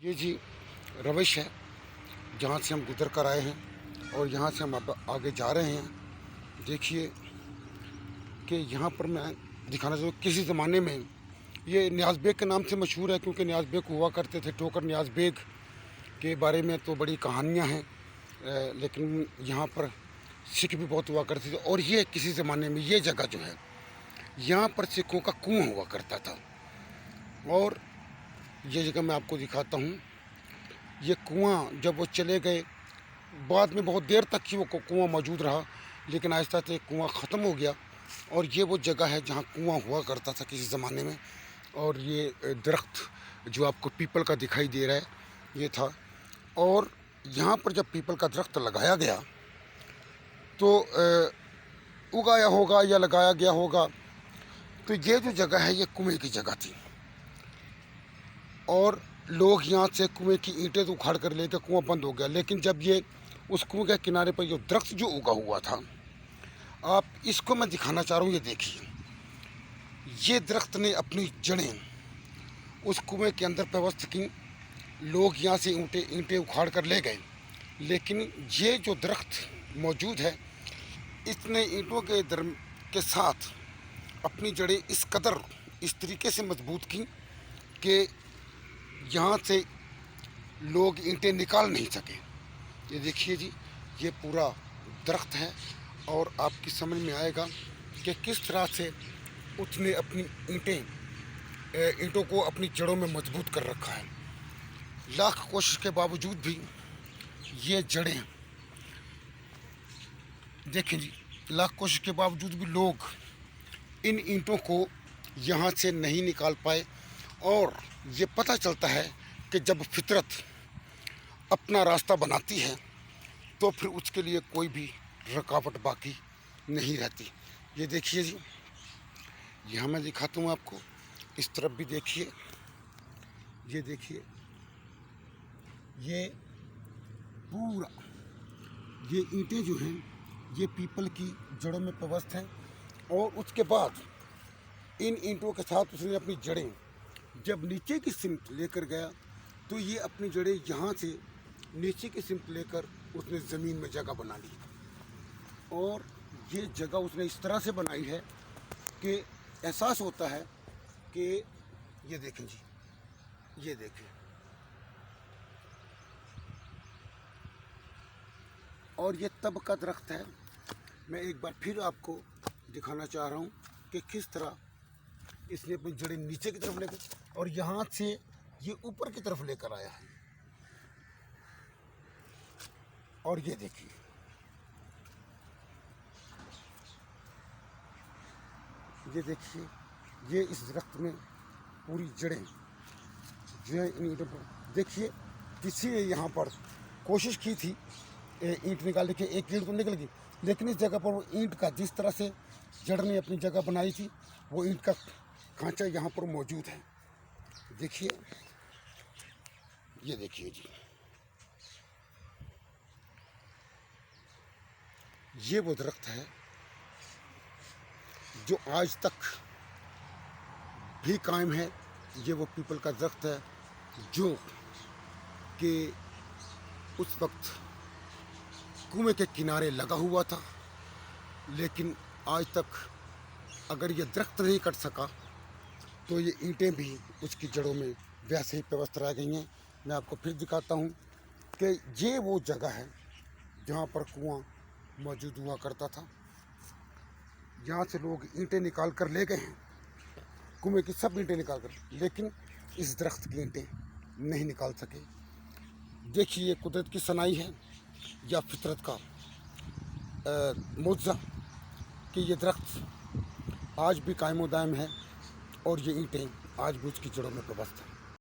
ये जी रविश है जहाँ से हम गुजर कर आए हैं और यहाँ से हम अब आगे जा रहे हैं। देखिए कि यहाँ पर मैं दिखाना चाहूँ किसी ज़माने में ये न्याज़ बेग के नाम से मशहूर है, क्योंकि न्याज़ बेग हुआ करते थे। ठोकर न्याज़ बेग के बारे में तो बड़ी कहानियाँ हैं, लेकिन यहाँ पर सिख भी बहुत हुआ करते थे। और ये किसी ज़माने में ये जगह जो है यहाँ पर सिखों का कुआं हुआ करता था। और ये जगह मैं आपको दिखाता हूँ। ये कुआं जब वो चले गए, बाद में बहुत देर तक ही वो कुआं मौजूद रहा, लेकिन आहिस्ता से कुआं ख़त्म हो गया। और ये वो जगह है जहाँ कुआं हुआ करता था किसी ज़माने में। और ये दरख्त जो आपको पीपल का दिखाई दे रहा है ये था। और यहाँ पर जब पीपल का दरख्त लगाया गया तो उगाया होगा या लगाया गया होगा, तो ये जो जगह है ये कुएं की जगह थी। और लोग यहाँ से कुएं की ईंटें तो उखाड़ कर ले गए, कुआं बंद हो गया। लेकिन जब ये उस कुएं के किनारे पर जो दरख्त जो उगा हुआ था, आप इसको मैं दिखाना चाह रहा हूँ। ये देखिए, ये दरख्त ने अपनी जड़ें उस कुएं के अंदर व्यवस्थित की। लोग यहाँ से ईंटें उखाड़ कर ले गए, लेकिन ये जो दरख्त मौजूद है इसने ईंटों के साथ अपनी जड़ें इस कदर इस तरीके से मजबूत की कि यहाँ से लोग ईंटें निकाल नहीं सके। ये देखिए जी, ये पूरा दरख्त है और आपकी समझ में आएगा कि किस तरह से उसने अपनी ईंटों को अपनी जड़ों में मजबूत कर रखा है। लाख कोशिश के बावजूद भी ये जड़ें, देखें जी, लाख कोशिश के बावजूद भी लोग इन ईंटों को यहाँ से नहीं निकाल पाए। और ये पता चलता है कि जब फितरत अपना रास्ता बनाती है तो फिर उसके लिए कोई भी रुकावट बाकी नहीं रहती। ये देखिए जी, यहाँ मैं दिखाता हूँ आपको, इस तरफ भी देखिए। ये देखिए, ये पूरा ये ईंटें जो हैं ये पीपल की जड़ों में व्यवस्थित हैं। और उसके बाद इन ईंटों के साथ उसने अपनी जड़ें जब नीचे की सिमत लेकर गया, तो ये अपनी जड़ें यहाँ से नीचे की सिमत लेकर उसने ज़मीन में जगह बना ली। और ये जगह उसने इस तरह से बनाई है कि एहसास होता है कि ये देखें जी, ये देखें। और ये तब का दरख्त है। मैं एक बार फिर आपको दिखाना चाह रहा हूँ कि किस तरह इसने अपनी जड़ें नीचे की तरफ लेकर और यहाँ से ये ऊपर की तरफ लेकर आया है। और ये देखिए, ये देखिए, ये इस दरख्त में पूरी जड़ें जो है इन ईंटों पर। देखिए, किसी ने यहाँ पर कोशिश की थी ईंट निकालने की, एक ईंट तो निकल गई, लेकिन इस जगह पर वो ईंट का जिस तरह से जड़ ने अपनी जगह बनाई थी, वो ईंट का खांचा यहाँ पर मौजूद है। देखिए, ये देखिए जी, ये वो दरख्त है जो आज तक भी कायम है। ये वो पीपल का दरख्त है जो कि उस वक्त कुएं के किनारे लगा हुआ था, लेकिन आज तक अगर ये दरख्त नहीं कट सका तो ये ईंटें भी उसकी जड़ों में वैसे ही व्यवस्थित रह गई हैं। मैं आपको फिर दिखाता हूँ कि ये वो जगह है जहाँ पर कुआं मौजूद हुआ करता था। यहाँ से लोग ईंटें निकाल कर ले गए हैं, कुएं की सब ईंटें निकाल कर, लेकिन इस दरख्त की ईंटें नहीं निकाल सके। देखिए, ये कुदरत की सनाई है या फितरत का मुआवजा कि ये दरख्त आज भी कायम दायम है और ये ईंटें आज भी उसकी जड़ों में व्यवस्थित हैं।